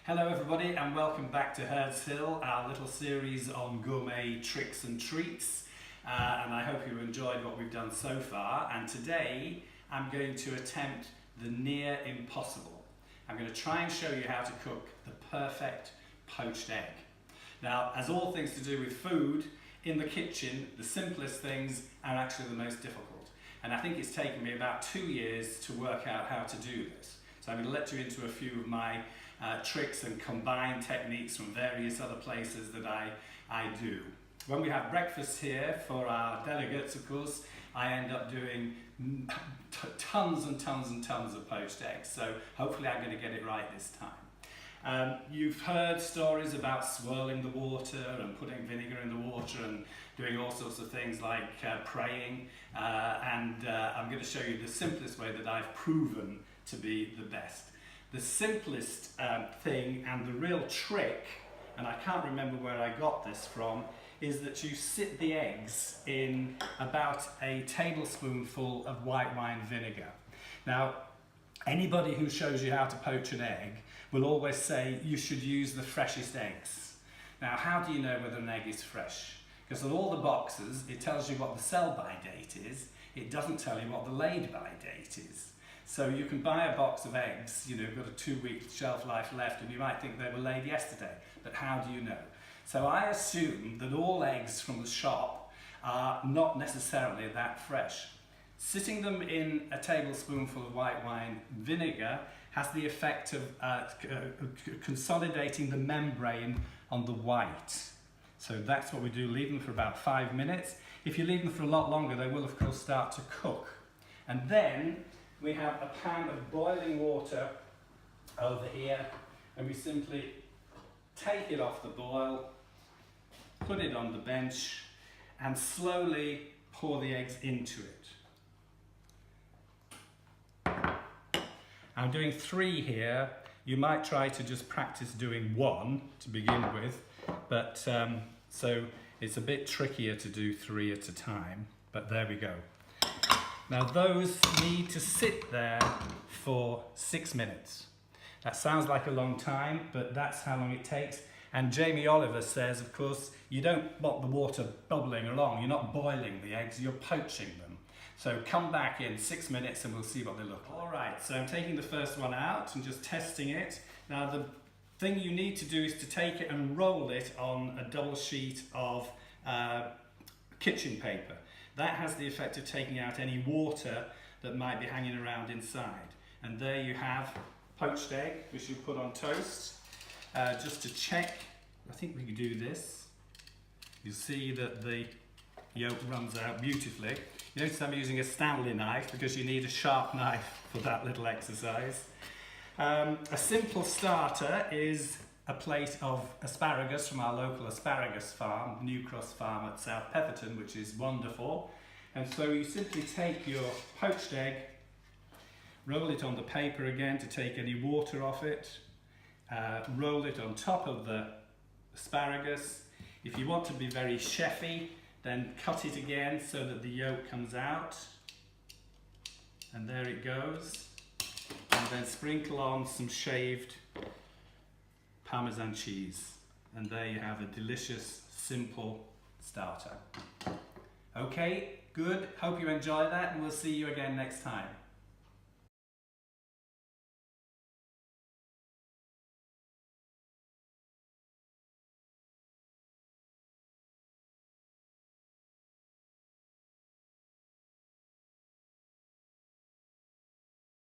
Hello everybody and welcome back to Herd's Hill, our little series on gourmet tricks and treats. And I hope you enjoyed what we've done so far. And today I'm going to attempt the near impossible. I'm going to try and show you how to cook the perfect poached egg. Now, as all things to do with food, in the kitchen, the simplest things are actually the most difficult. And I think it's taken me about 2 years to work out how to do this. So I'm going to let you into a few of my tricks and combined techniques from various other places that I do. When we have breakfast here for our delegates, of course, I end up doing tons and tons and tons of poached eggs. So hopefully I'm going to get it right this time. You've heard stories about swirling the water and putting vinegar in the water and doing all sorts of things like praying. I'm going to show you the simplest way that I've proven to be the best. The simplest thing and the real trick, and I can't remember where I got this from, is that you sit the eggs in about a tablespoonful of white wine vinegar. Now, anybody who shows you how to poach an egg will always say you should use the freshest eggs. Now, how do you know whether an egg is fresh? Because on all the boxes, it tells you what the sell-by date is. It doesn't tell you what the laid-by date is. So you can buy a box of eggs, got a 2-week shelf life left, and you might think they were laid yesterday, but how do you know? So I assume that all eggs from the shop are not necessarily that fresh. Sitting them in a tablespoonful of white wine vinegar has the effect of consolidating the membrane on the white. So that's what we do, leave them for about 5 minutes. If you leave them for a lot longer, they will of course start to cook. And then we have a pan of boiling water over here, and we simply take it off the boil, put it on the bench, and slowly pour the eggs into it. I'm doing 3 here. You might try to just practice doing 1 to begin with, but so it's a bit trickier to do 3 at a time, but there we go. Now those need to sit there for 6 minutes. That sounds like a long time, but that's how long it takes. And Jamie Oliver says, of course, you don't want the water bubbling along. You're not boiling the eggs, you're poaching them. So come back in 6 minutes and we'll see what they look like. All right, so I'm taking the first one out and just testing it. Now the thing you need to do is to take it and roll it on a double sheet of kitchen paper. That has the effect of taking out any water that might be hanging around inside. And there you have poached egg, which you put on toast. Just to check, I think we can do this. You see that the yolk runs out beautifully. You notice I'm using a Stanley knife because you need a sharp knife for that little exercise. A simple starter is a plate of asparagus from our local asparagus farm, New Cross Farm at South Pepperton, which is wonderful. And so you simply take your poached egg, roll it on the paper again to take any water off it, roll it on top of the asparagus. If you want to be very chefy, then cut it again so that the yolk comes out. And there it goes. And then sprinkle on some shaved Parmesan cheese, and there you have a delicious, simple starter. Okay, good. Hope you enjoy that, and we'll see you again next time.